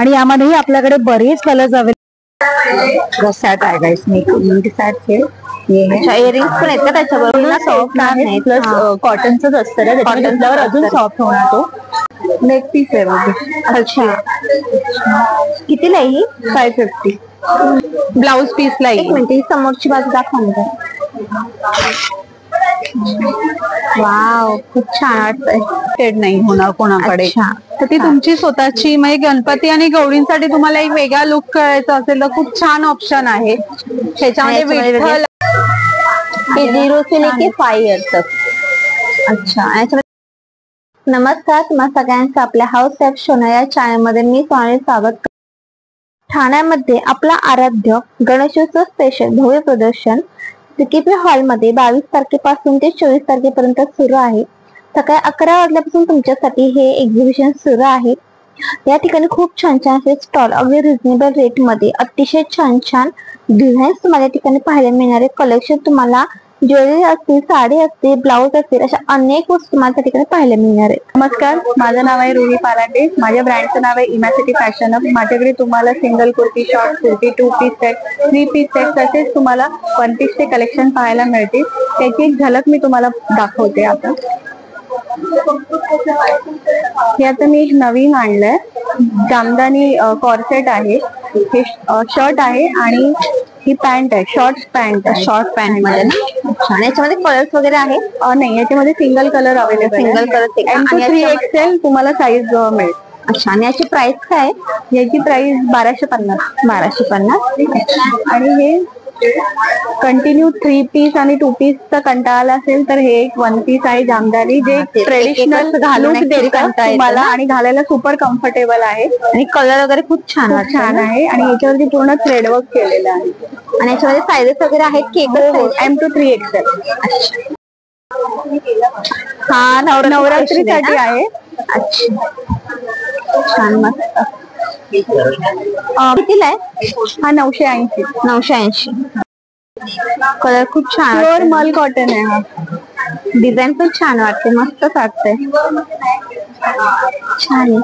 आणि यामध्येही आपल्याकडे बरेच कलर्स अवेलेबल सेट आहे गाइस. नेक सेट हे इयरिंग्स पण आहेत का त्याच्याबरोबर? सॉफ्ट आहे प्लस कॉटनच असतं ना, त्याच्यावर अजून सॉफ्ट होणार तो. नेक पीस आहे बघ. अच्छा, कितीला आहे ही? 550. ब्लाउज पीसला. एक मिनिट, ही समोरची बाजू दाखवा. वाव, खूप छान वाटतंय. शेड नाही होणार कोणाकडे, तर ती तुमची स्वतःची. म्हणजे गणपती आणि गौरींसाठी तुम्हाला एक वेगळा लुक करायचा असेल तर खूप छान ऑप्शन आहे. त्याच्यामध्ये विठ्ठल 0 से लेके 5 years तक. अच्छा. नमस्कार, तुम्हा सगळ्यांचं आपल्या हाऊस टाईप शोना या चॅनल मध्ये मी सोनाली स्वागत करते. ठाण्यामध्ये आपला आराध्य गणेशोत्सव स्पेशल भव्य प्रदर्शन सीकेपी हॉल मध्ये 22 तारखेपासून ते 24 तारखेपर्यंत सुरू आहे. सकाळी 11 वाजल्यापासून तुमच्यासाठी हे एक्झिबिशन सुरू आहे. या ठिकाणी खूप छान छान असे स्टॉल अगदी रिझनेबल रेट मध्ये अतिशय छान छान डिझाईन्स तुम्हाला या ठिकाणी पाहायला मिळणारे कलेक्शन, तुम्हाला ज्वेलरी असतील, साडी असतील, ब्लाऊज असतील, अशा अनेक वस्तू तुम्हाला त्या ठिकाणी पाहायला मिळणार आहेत. नमस्कार, माझं नाव आहे रुही पारांडे. माझ्या ब्रँडचं नाव आहे इमॅसिटी फॅशन हब. माझ्याकडे तुम्हाला single kurti, short kurti, 2 piece set, 3 piece set, तसेच तुम्हाला 1 पीसचे कलेक्शन पाहायला मिळते. त्याची एक झलक मी तुम्हाला दाखवते. आता हे आता मी नवीन आणलंय, जामदानी कॉर्सेट आहे. हे शर्ट आहे आणि ही पॅन्ट आहे, शॉर्ट पॅन्ट मध्ये ना. छान. याच्यामध्ये कलर्स वगैरे आहे? नाही, याच्यामध्ये single colour available. Single colour M3XL तुम्हाला साईज मिळेल. अच्छा. आणि याची प्राइस काय? याची प्राइस 1250. 1250. आणि हे कंटिन्यू 3 पीस आणि 2 पीसचा कंटाळा असेल तर हे एक 1 पीस आहे जामदानी, जे ट्रेडिशनल घालून देतात तुम्हाला आणि घालायला सुपर कम्फर्टेबल आहे. आणि कलर वगैरे खूप छान आहे. आणि याच्यावरती पूर्ण थ्रेड वर्क केलेलं आहे. आणि याच्यामध्ये साईजेस वगैरे आहेत की? M2 3XL. हा, नवरात्रीसाठी आहे. अच्छा, छान, मस्त. कितीला आहे हा? 980. 980. कलर खूप छान. प्युअर मल कॉटन आहे हा. डिझाईन पण छान वाटते, मस्त वाटते, छान.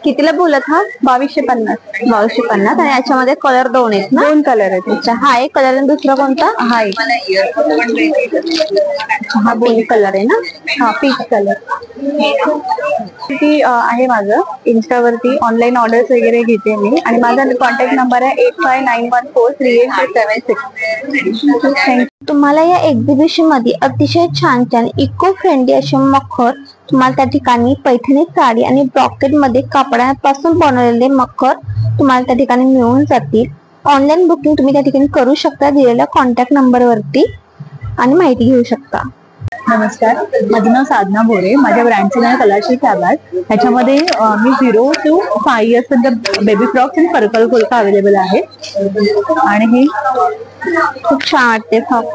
कितीला बोलत हा? 2250. 2250. आणि याच्यामध्ये कलर 2 आहेत ना? 2 कलर आहेत. अच्छा, हा एक कलर आणि दुसरा कोणता? हा एक. हा पिंक कलर आहे ना? हा, पीच कलर. ती आहे माझं इंस्टावरती ऑनलाईन ऑर्डर्स वगैरे घेते मी. आणि माझा कॉन्टॅक्ट नंबर आहे 8591438376. तुम्हाला या एक्झिबिशन मध्ये अतिशय छान छान इको फ्रेंडली असे मखर तुम्हाला त्या ठिकाणी पैठणी साडी आणि ब्रॉकेट मध्ये कापडापासून बनवलेले मखर तुम्हाला त्या ठिकाणी मिळून जातील. ऑनलाईन बुकिंग तुम्ही त्या ठिकाणी करू शकता दिलेल्या कॉन्टॅक्ट नंबर वरती आणि माहिती घेऊ शकता. नमस्कार, माझं नाव साधना भोरे. माझ्या ब्रँडचं नाव कलाश्री फॅब्रिक. ह्याच्यामध्ये मी 0 to 5 years पर्यंत बेबी फ्रॉक्स आणि पर्पल फुलका अवेलेबल आहे. आणि हे खूप छान वाटते फ्रॉक.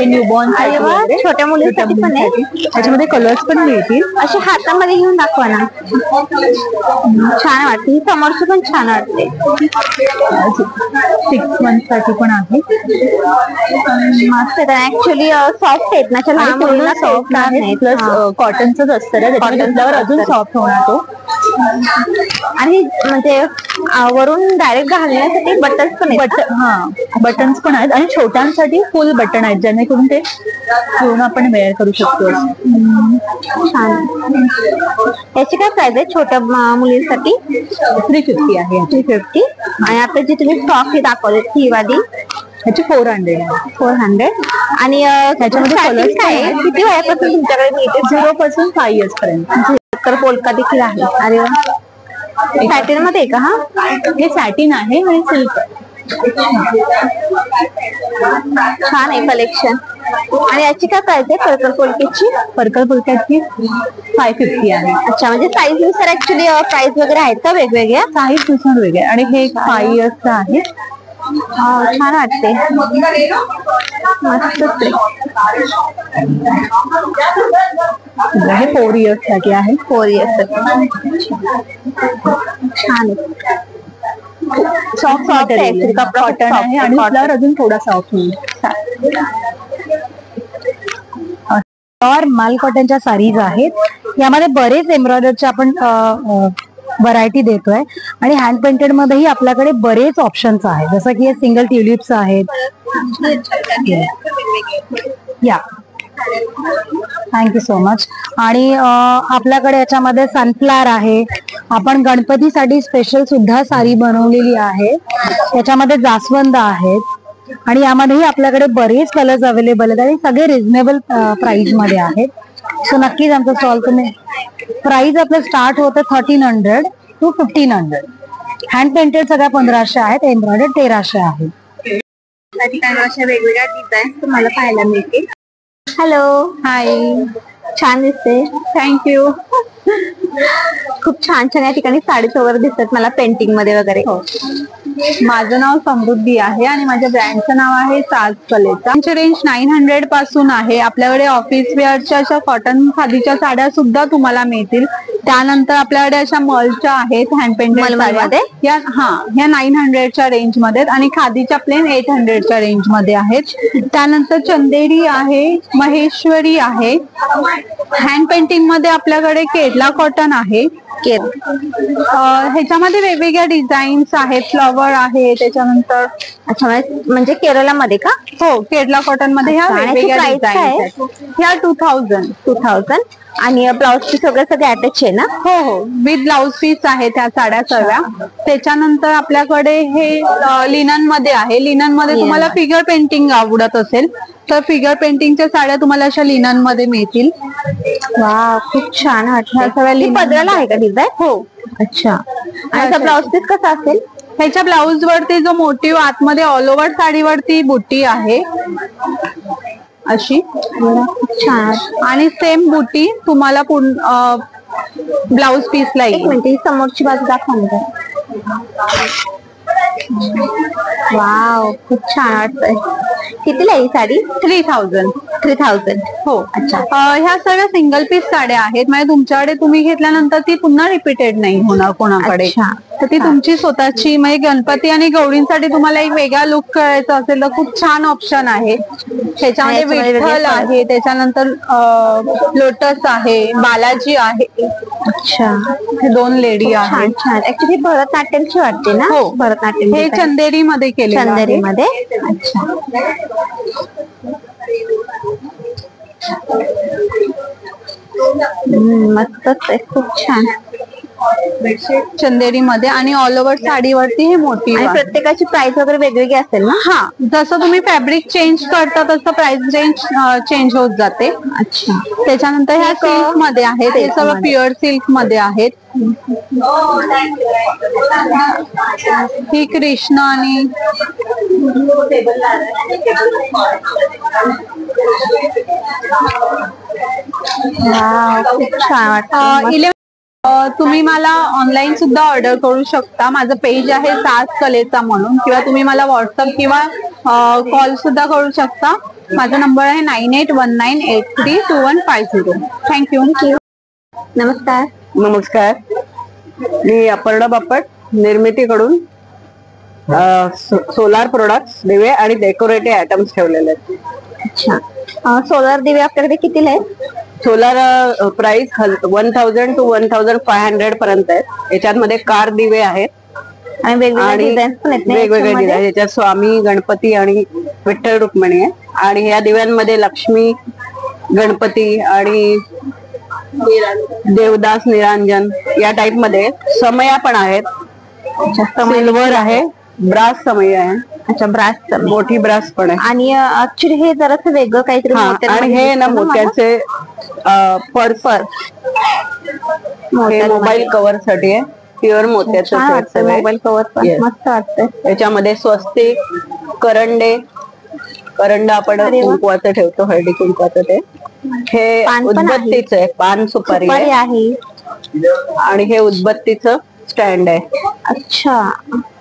न्यूबॉर्न छोट्या मुलीसाठी पण आहे. त्याच्यामध्ये कलर्स पण मिळतील. असे हातामध्ये घेऊन दाखवा ना, छान वाटते. ही समोरची पण छान वाटते. 6 months साठी पण आहे. मस्त. ऍक्च्युअली सॉफ्ट आहेत ना, पूर्ण सॉफ्ट आहे. प्लस कॉटनच असतं ना, त्याच्यावर अजून सॉफ्ट होणार तो. आणि म्हणजे वरून डायरेक्ट घालण्यासाठी बटन्स पण आहेत. बटन्स पण आहेत. आणि छोट्यांसाठी फुल बटन आहेत, जेणेकरून ते पूर्ण आपण वेअर करू शकतो. छान. याची काय प्राइस आहे छोट्या मुलींसाठी? 350 आहे. 350. आणि आता जी तुम्ही फ्रॉक ही दाखवली ही वाली, ह्याची 400 आहे. 400. आणि ह्याच्यामध्ये कलर्स काय आहे? किती वयापासून तुमच्याकडे मिळते? 0 पासून 5 years पर्यंत. तर पोलका देखील आहे. अरे, सॅटिन मध्ये का? हा, हे सॅटिन आहे आणि सिल्क. छान आहे कलेक्शन. आणि याची काय प्राइस आहे पर्पल पोलकेची? पर्पल पोलक्याची 550 आहे. अच्छा, म्हणजे साईज नुसार ऍक्च्युली प्राइस वगैरे आहेत का वेगवेगळ्या? साईज नुसार वेगळे. आणि हे 5 years आहे. छान वाटते, मस्त. हे 4 years साठी आहे. 4 years. छान आहे. सॉफ्ट आहे, कॉटन आहे. आणि कलर अजून थोडा सॉफ्ट होईल. माल कॉटनच्या साडीज आहेत. यामध्ये बरेच एम्ब्रॉयडरचे आपण व्हरायटी देतोय. आणि हँड पेंटेड मध्येही आपल्याकडे बरेच ऑप्शन्स आहेत, जसं की हे सिंगल ट्युलिप्स आहेत. या थँक्यू सो मच. आणि आपल्याकडे याच्यामध्ये सनफ्लावर आहे. आपण गणपतीसाठी स्पेशल सुद्धा साडी बनवलेली आहे. याच्यामध्ये जास्वंद आहेत आणि यामध्येही आपल्याकडे बरेच कलर्स अवेलेबल आहेत आणि सगळे रिझनेबल प्राइस मध्ये आहेत. सो नक्कीच आमचा स्टॉल तुम्ही, प्राइस आपलं स्टार्ट होतं 1300 to 1500. हँड पेंटेड सगळ्या 1500 आहेत, एम्ब्रॉयडर्ड 1300 आहे. त्या ठिकाणी अशा वेगवेगळ्या डिझाईन तुम्हाला पाहायला मिळतील. हॅलो, हाय, छान दिसते. थँक्यू. खूप छान छान या ठिकाणी साडीज वगैरे दिसतात मला पेंटिंग मध्ये वगैरे. माझं नाव समृद्धी आहे आणि माझ्या ब्रँडचं नाव आहे साज कलेचा. आमची रेंज 900 पासून आहे. आपल्याकडे ऑफिस वेअरच्या अशा कॉटन खादीच्या साड्या सुद्धा तुम्हाला मिळतील. त्यानंतर आपल्याकडे अशा मलच्या आहेत हँड पेंटेड मध्ये ह्या 900च्या रेंज मध्ये आणि खादीच्या प्लेन 800च्या रेंज मध्ये आहेत. त्यानंतर चंदेरी आहे, महेश्वरी आहे. हँड पेंटिंग मध्ये आपल्याकडे केरला कॉटन आहे. ह्याच्यामध्ये वेगवेगळ्या डिझाईन्स आहेत, फ्लॉवर आहे. त्याच्यानंतर अच्छा, म्हणजे केरळमध्ये का? हो, केरला कॉटन मध्ये ह्या वेगवेगळ्या डिझाईन्स आहेत. ह्या 2000 आणि ब्लाउज पीस वगैरे सगळे अटॅच आहे ना? हो हो, विथ ब्लाउज पीस आहे त्या साड्या सर्व्या. त्याच्यानंतर आपल्याकडे हे लिनन मध्ये आहे. लिनन मध्ये तुम्हाला फिगर पेंटिंग आवडत असेल तर फिगर पेंटिंगच्या साड्या तुम्हाला अशा लिनन मध्ये मिळतील. वा, खूप छान वाटतं. सगळ्या पदराला आहे का डिझाईन? हो. अच्छा, आणि ब्लाउज पीस कसा असेल? ह्याच्या ब्लाउज वरती जो मोटिव्ह आतमध्ये ऑल ओव्हर साडीवरती बुट्टी आहे अशी छान. आणि सेम बुट्टी तुम्हाला ब्लाउज पीसला एक मिनिट, ही समोरची बाजू दाखवा. वाव, खूप छान वाटतंय. कितीला आहे ही साडी? 3000. हो. अच्छा, ह्या सगळ्या सिंगल पीस साड्या आहेत. म्हणजे तुमच्याकडे तुम्ही घेतल्यानंतर ती पुन्हा रिपीटेड नाही होणार कोणाकडे. तर ती तुमची स्वतःची. म्हणजे गणपती आणि गौरींसाठी तुम्हाला एक वेगळा लुक करायचा असेल तर खूप छान ऑप्शन आहे. त्याच्यामध्ये विठ्ठल आहे, त्याच्यानंतर लोटस आहे, बालाजी आहे. अच्छा, हे 2 लेडी आहेत. छान. ऍक्च्युली भरतनाट्यमची वाटते ना? हो, भरतनाट्यम हे चंदेरी मध्ये केले. चंदेरी मध्ये. अच्छा, मस्तच आहे, खूप छान. चंदेरी मध्ये आणि ऑल ओव्हर साडीवरती हे मोठी. प्रत्येकाची प्राइस वगैरे वेगवेगळी असेल ना? हा, जसं तुम्ही फॅब्रिक चेंज करता तसं प्राइस रेंज चेंज होत जाते. अच्छा. त्याच्यानंतर ह्या सिल्क मध्ये आहेत, हे सगळं प्युअर सिल्क मध्ये आहेत. ही कृष्ण आणि खूप छान वाटतं. तुम्ही मला ऑनलाईन सुद्धा ऑर्डर करू शकता. माझं पेज आहे साज कलेचा म्हणून, किंवा तुम्ही मला व्हॉट्सअप किंवा कॉल सुद्धा करू शकता. माझा नंबर आहे 9819832150. थँक्यू. नमस्कार. नमस्कार, मी अपर्णा बापट, निर्मितीकडून सोलार प्रोडक्ट्स, दिवे आणि डेकोरेटिव्ह आयटम्स ठेवलेले आहेत. अच्छा, सोलार दिवे आपल्याकडे कितीला आहेत? सोलार प्राइस 1000 to 1500 पर्यंत आहेत. याच्यामध्ये कार दिवे आहेत आणि वेगवेगळे डिझाईन. याच्यात स्वामी, गणपती आणि विठ्ठल रुक्मिणी आहे. आणि या दिव्यांमध्ये लक्ष्मी, गणपती आणि देवदास, निरांजन या टाइप मध्ये समया पण आहेत. सिल्वर आहे, ब्रास समय आहे. अच्छा, ब्रास, मोठी ब्रास पण आहे. आणि ऍक्च्युली हे जरासं वेगळं काहीतरी. आणि हे ना मोत्याचे पर्स, मोबाईल कव्हर साठी आहे. प्युअर मोत्याचं मोबाईल कव्हर मस्त वाटतंय. याच्यामध्ये स्वस्तिक, करंड आपण कुंकवाचं ठेवतो, हळदी कुंकवाचं. ते हे उदबत्तीचं आहे, पान सुपारी आहे. आणि हे उदबत्तीचं स्टँड आहे. अच्छा,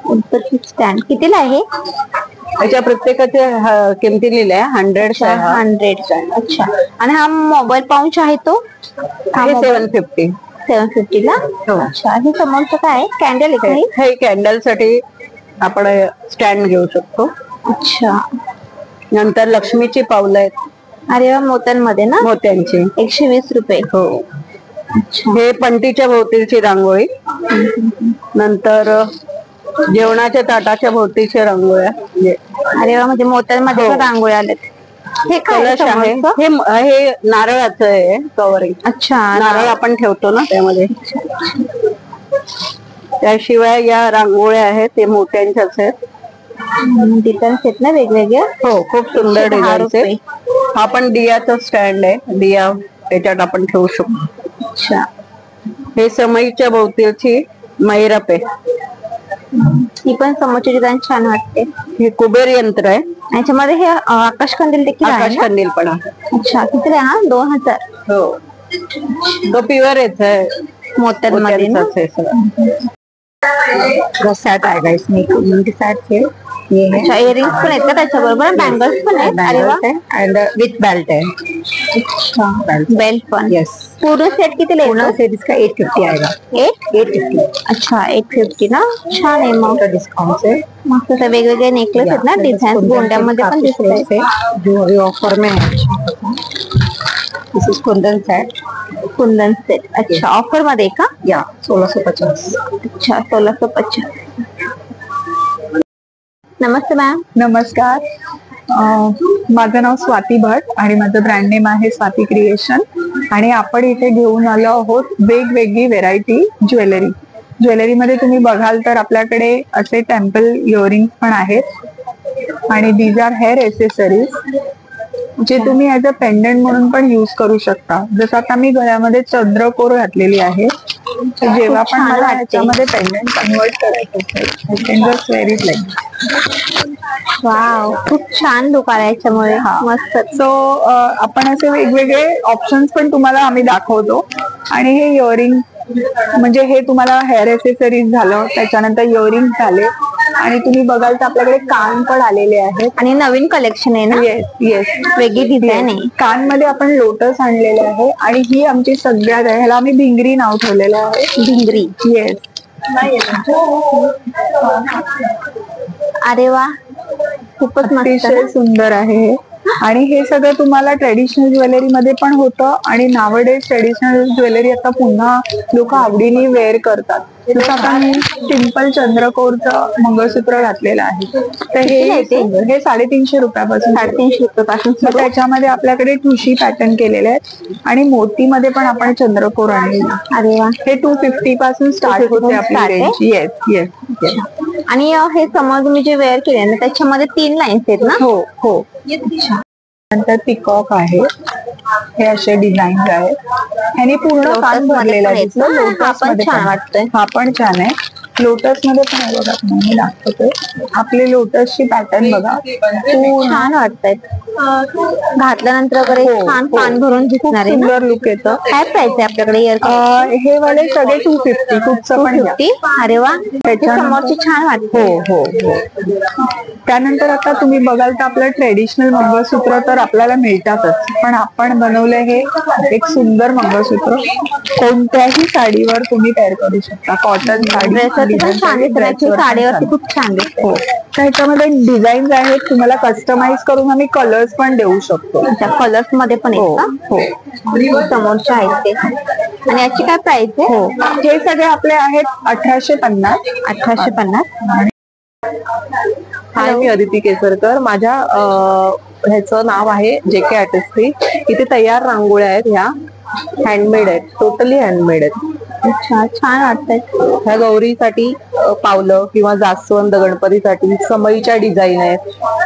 उदबत्ती स्टँड कितीला आहे? याच्या प्रत्येकाच्या किमती लिहिल्या 100. अच्छा, आणि हा मोबाईल पाऊच आहे तो 750 ला. अच्छा, हे समोरचं काय? कॅन्डल आहे? हे कॅन्डल साठी आपण स्टँड घेऊ शकतो. अच्छा, नंतर लक्ष्मीची पावलं आहेत. अरे वा, मोत्यांमध्ये ना? मोत्यांची 120 रुपये. हो. हे पंटीच्या भोवतीची रांगोळी नंतर जेवणाच्या ताटाच्या भोवतीचे रांगोळ्या. अरे वा, म्हणजे मोत्यांमध्ये पण रांगोळ्या आल्यात. हे कलश आहे. हे नारळाचं आहे कवरिंग. अच्छा, नारळ आपण ठेवतो ना त्यामध्ये. त्याशिवाय या रांगोळ्या आहेत ते मोत्यांच्याच आहेत. डिझाईन्स आहेत ना वेगवेगळ्या. हो, खूप सुंदर डिझाईन्स आहे. हा पण दियाचा स्टँड आहे. दिया याच्यात आपण ठेवू शकतो. अच्छा, हे समईच्या भोवतीची मैरप आहे. ही पण समोरची डिझाईन छान वाटते. हे कुबेर यंत्र आहे. याच्यामध्ये हे आकाश कंदील देखील आहे आकाश ना? कंदील पण आहे. अच्छा, किती आहे हा? 2000. हो, तो प्युअर आहे. मोत्यांमध्ये ना? सेट आहे गाइस. अच्छा, इयरिंग्स पण आहेत का त्याच्याबरोबर? बँगल्स पण आहेत. अरे वा. अँड विथ बेल्ट आहे. बेल्ट पण. यस. पूर्ण सेट किती पूर्ण सेट इसका 850 आएगा. 850. अच्छा, 850 ना. छान आहे मग. डिस्काउंट है. मस्त असं वेगवेगळे नेकलेस आहेत ना, डिझाईन गोंड्यामध्ये पण दिसत आहेत. जो अभी ऑफर में है. This is kundan set. Kundan set. अच्छा, ऑफर मध्ये का? या 1650. अच्छा, 1650. नमस्ते मॅम. नमस्कार. माझं नाव स्वाती भट आणि माझं ब्रँड नेम आहे स्वाती क्रिएशन. आणि आपण इथे घेऊन आलो आहोत वेगवेगळी व्हेरायटी ज्वेलरीमध्ये तुम्ही बघाल तर आपल्याकडे असे टेम्पल इयरिंग्स पण आहेत आणि दीज आर हेअर एसेसरीज जे तुम्ही ऍज अ पेंडंट म्हणून पण युज करू शकता. जसं आता मी गळ्यामध्ये चंद्रकोर घातलेली आहे, जेव्हा पण मला ह्याच्यामध्ये पेंडंट कन्वर्ट करायचं असेल. वाव, खूप छान लुक आला याच्यामुळे. मस्त. सो आपण असे वेगवेगळे ऑप्शन्स पण तुम्हाला आम्ही दाखवतो. आणि हे इयरिंग म्हणजे हे तुम्हाला हेअर एसेसरीज झालं, त्याच्यानंतर इयरिंग झाले आणि तुम्ही बघाल तर आपल्याकडे कान पण आलेले आहेत. आणि नवीन कलेक्शन आहे ना? Yes yes. वेगळी डिझाईन आहे. कानमध्ये आपण लोटस आणलेले आहे आणि ही आमची सगळ्यात आहे. ह्याला आम्ही भिंगरी नाव ठेवलेलं आहे. भिंगरी. येस. अरे वा, खूपच मस्त. अतिशय सुंदर आहे हे. आणि हे सगळं तुम्हाला ट्रेडिशनल ज्वेलरी मध्ये पण होतं आणि नावडेज ट्रेडिशनल ज्वेलरी आता पुन्हा लोक आवडीने वेअर करतात. जसं आता मी सिंपल चंद्रकोरचं मंगळसूत्र घातलेलं आहे, तर हे 350 रुपयापासून. 350 रुपयापासून. त्याच्यामध्ये आपल्याकडे ठुशी पॅटर्न केलेले आहेत आणि मोतीमध्ये पण आपण चंद्रकोर आणलेला. अरे वा. हे 250 पासून स्टार्ट होते आपली रेंज. Yes yes. आणि हे समोर तुम्ही जे वेअर केले ना त्याच्यामध्ये 3 लाईन्स आहेत ना? हो हो. नंतर पिकॉक आहे. हे असे डिझाईन आहेत. ह्याने पूर्ण कान भरलेला दिसतो. लोटस मध्ये छान वाटतंय. हा पण छान आहे. लोटस मध्ये पण आहे बघा, तुम्हाला दाखवते. आपले लोटसची पॅटर्न बघा, छान वाटतंय. घातल्यानंतर वगैरे छान कान भरून दिसणार आहे. सुंदर लुक येतं. काय प्राइस आहे आपल्याकडे इयर? हे वाले सगळे 250. कुठचं पण घ्या. अरे वा, समोरची छान वाटते. हो हो. त्यानंतर आता तुम्ही बघाल तर आपलं ट्रेडिशनल मंगळसूत्र तर आपल्याला मिळतातच, पण आपण बनवलं हे एक सुंदर मंगळसूत्र. कोणत्याही साडीवर तुम्ही पेअर करू शकता. कॉटन साडी साडीवरती खूप छान दिसते. हो. त्याच्यामध्ये डिझाईन्स आहेत, तुम्हाला कस्टमाइज करून आम्ही कलर्स पण देऊ शकतो. कलर्स मध्ये पण हो हो. समोरचे आहेत ते. आणि याची काय प्राइस आहे? हो, हे सगळे आपले आहेत 1850. 1850. हाय, मी अदिती केसरकर. माझ्या ह्याचं नाव आहे JK आर्टिस्ट्री. इथे तयार रांगोळ्या आहेत. ह्या हँडमेड आहेत, टोटली हँडमेड आहेत. अच्छा, छान वाटतात. ह्या गौरीसाठी पावलं किंवा जास्वंद, गणपतीसाठी समईच्या डिझाईन आहेत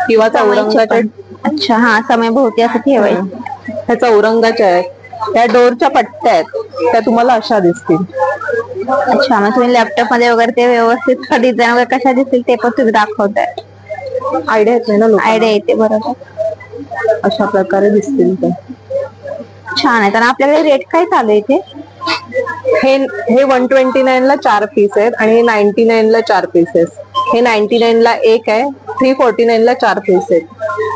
किंवा चौरंगाच्या. अच्छा, हा, समय भोवती असं ठेवायचं. ह्या चौरंगाच्या आहेत. ह्या डोरच्या पट्ट्या आहेत, त्या तुम्हाला अशा दिसतील. अच्छा, मग तुम्ही लॅपटॉप मध्ये वगैरे ते व्यवस्थित डिझाईन वगैरे कशा दिसतील ते पण तुम्ही दाखवताय. आयडिया येत नाही ना लोक. आयडिया येते. बरोबर. अशा प्रकारे दिसतील ते. छान आहे. तर आपल्याकडे रेट काय चालू आहे इथे? हे 129 ला 4 पीस आहेत आणि 99 ला 4 पीसेस. हे 99 ला एक आहे, 349 ला 4 पीस आहेत.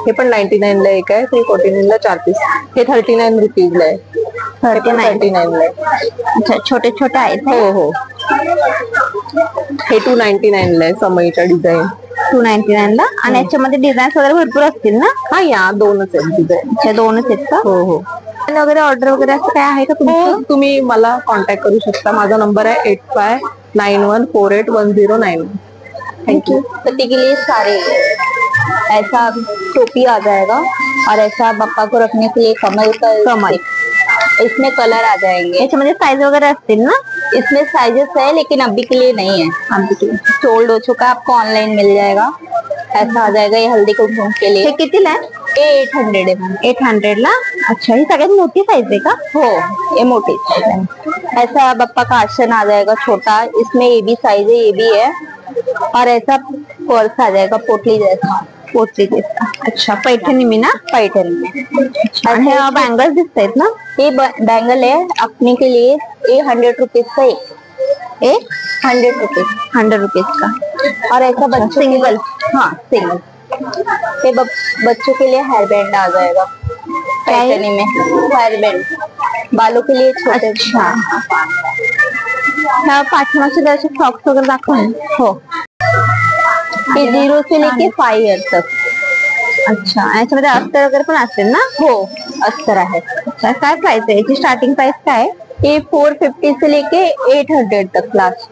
हे पण 99 ला एक आहे, 349 ला 4 पीस. हे 39 रुपीज ला आहे. 39 ला. अच्छा, छोटे छोटे आहेत. हो हो. हे 299 ला आहे, समईच्या डिझाईन. 299 ला. आणि याच्यामध्ये डिझाईन वगैरे भरपूर असतील ना? हा, या 2च आहेत डिझाईन. अच्छा, 2च आहेत का? हो हो. वगैरे ऑर्डर वगैरे असं काय आहे का तुमचं? तुम्ही मला कॉन्टॅक्ट करू शकता. माझा नंबर आहे 91481091। Thank you. पति के लिए सारे ऐसा टोपी आ जाएगा और ऐसा बप्पा को रखने के लिए कमल इसमें कलर आ जाएंगे। याच्यामध्ये साइज वगैरह असतील ना? इसमें साइजेस है लेकिन अभी के लिए नहीं है, अभी के लिए सोल्ड हो चुका है, आपको ऑनलाइन मिल जाएगा। ऐसा आ जाएगा ये हल्दी कुमकुम के लिए। हे कितीला आहे? 800 आहे मॅम। 800 ला? अच्छा, ही सगळ्यात मोठी साइज आहे का? हो, ये मोटी साइज है। ऐसा बप्पा का आसन आ जाएगा छोटा, इसमें ये भी साइज है, ये भी है। और ऐसा पर्स आ जाएगा पोटली जैसा, अच्छा पैठणी में ना? पैठणी में। अच्छा, बैंगल्स दिखते हैं ना? ये बैंगल है अपने के लिए, ये 100 रुपीज का एक 100 रुपीज का। और ऐसा बच्चों सिंगल, हाँ सिंगल। ये बच्चों के लिए हेयर बैंड आ जाएगा पैठणी में, हेयर बैंड बालों के लिए छोटे। अच्छा, ह्या पाठीमागचे जरासे फ्रॉक्स वगैरे दाखव ना। हो, ये 0 से लेके 5 ईयर्स तक। अच्छा, याच्यामध्ये अस्तर वगैरे पण असेल ना? हो, अस्तर आहे। अच्छा, काय प्राइस आहे याची? स्टार्टिंग प्राइस काय आहे? ये 450 से लेके 800 तक लास्ट।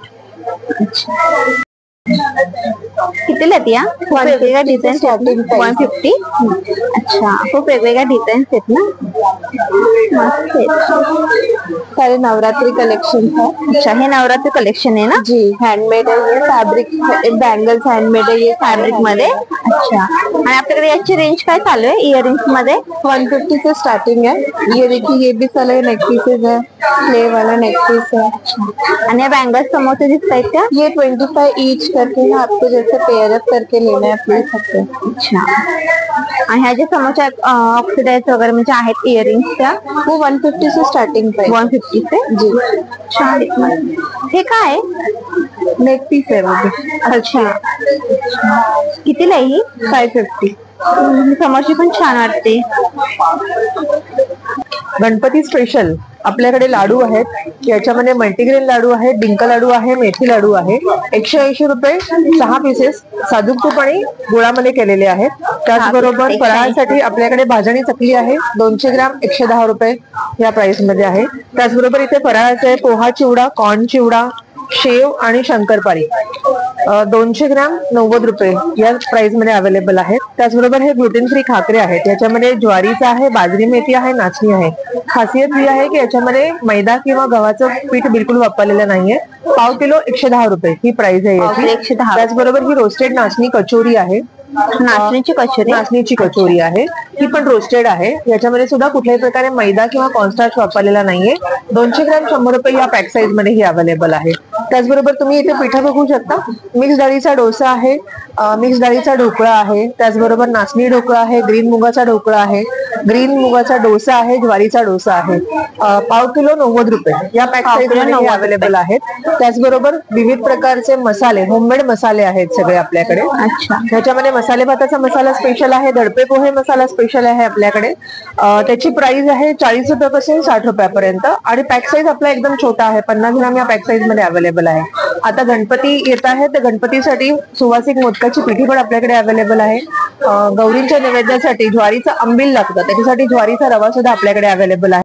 अच्छा, कितीला आहेत या? वेगवेगळ्या डिझाईन 150। अच्छा, खूप वेगवेगळ्या डिझाईन्स आहेत ना, मस्त आहेत। सारे नवरात्रि कलेक्शन है। अच्छा, हे नवरात्री कलेक्शन आहे ना? जी, हैंडमेड है ये, फैब्रिक बैंगल्स हैंडमेड है ये फॅब्रिक मध्ये। अच्छा, आणि आपल्याकडे याची रेंज काय चालू आहे इयरिंग्स मध्ये? 150 से स्टार्टिंग है। ये देखिए, ये भी सारे नेक पीसेज है, क्ले वाला नेक पीस है। आणि या बैंगल्स समोरचे दिसत आहेत का? ये 25 ईच करके है, आपको जैसे पेयर अप करके लेना है आप ले सकते हैं। अच्छा, आणि ह्या जे समोरच्या ऑक्सिडाइज वगैरे म्हणजे आहेत इयरिंग्स त्या, वो 150 से स्टार्टिंग प्राइस। 150 से? जी, छान आहेत मस्त। हे काय आहे? नेक पीस है वो भी। अच्छा, कितीला आहे ही? 550। समोरची पण छान वाटते। गणपती स्पेशल आपल्याकडे लाडू आहेत, याच्यामध्ये मल्टीग्रेन लाडू आहे, डिंक लाडू आहे, मेथी लाडू आहे। 180 रुपये 6 पीसेस साजूक तूप आणि गुळामध्ये केलेले आहेत। त्याचबरोबर फराळासाठी आपल्याकडे भाजणी चकली आहे, 200 ग्राम 110 रुपये या प्राइस मध्ये आहे। त्याचबरोबर इथे फराळाचे आहे पोहा चिवडा, कॉर्न चिवडा, शेव आणि शंकरपाळी 200 ग्राम 90 रुपये या प्राइस मध्ये अवेलेबल आहेत। त्याचबरोबर हे ग्लुटेन फ्री खाकरे आहेत, याच्यामध्ये ज्वारीचा आहे, बाजरी मेथी आहे, नाचणी आहे। खासियत ही आहे की याच्यामध्ये मैदा किंवा गव्हाचं पीठ बिलकुल वापरलेलं नाहीये। पाव किलो 110 रुपये ही प्राइस आहे याची। 110। त्याचबरोबर ही रोस्टेड नाचणी कचोरी आहे, नाचणीची कचोरी आहे, ही पण रोस्टेड आहे। याच्यामध्ये सुद्धा कुठल्याही प्रकारे मैदा किंवा कॉर्नस्टार्च वापरलेला नाहीये। 200 ग्राम 100 रुपये या पॅक साईज मध्ये ही अवेलेबल आहे। त्याचबरोबर तुम्ही इथे पिठं बघू शकता, मिक्स डाळीचा डोसा आहे, मिक्स डाळीचा ढोकळा आहे, त्याचबरोबर नाचणी ढोकळा आहे, ग्रीन मुगाचा ढोकळा आहे, ग्रीन मुगाचा डोसा आहे, ज्वारीचा डोसा आहे। पाव किलो 90 रुपये या पॅक साईज मध्ये अवेलेबल आहेत। त्याचबरोबर विविध प्रकारचे मसाले, होममेड मसाले आहेत सगळे आपल्याकडे। अच्छा, ह्याच्यामध्ये मसाले भाताचा मसाला स्पेशल आहे, दडपे पोहे मसाला स्पेशल आहे आपल्याकडे। त्याची प्राइस आहे 40 रुपयापासून 60 रुपयापर्यंत आणि पॅक साईज आपला एकदम छोटा आहे, 50 ग्राम या पॅक साईज मध्ये अवेलेबल आहे। आता गणपती येत आहे, तर गणपतीसाठी सुवासिक मोदकाची पिठी पण आपल्याकडे अवेलेबल आहे। गौरींच्या नैवेद्यासाठी ज्वारीचा आंबील लागतं, त्याच्यासाठी ज्वारीचा रवा सुद्धा आपल्याकडे अवेलेबल आहे।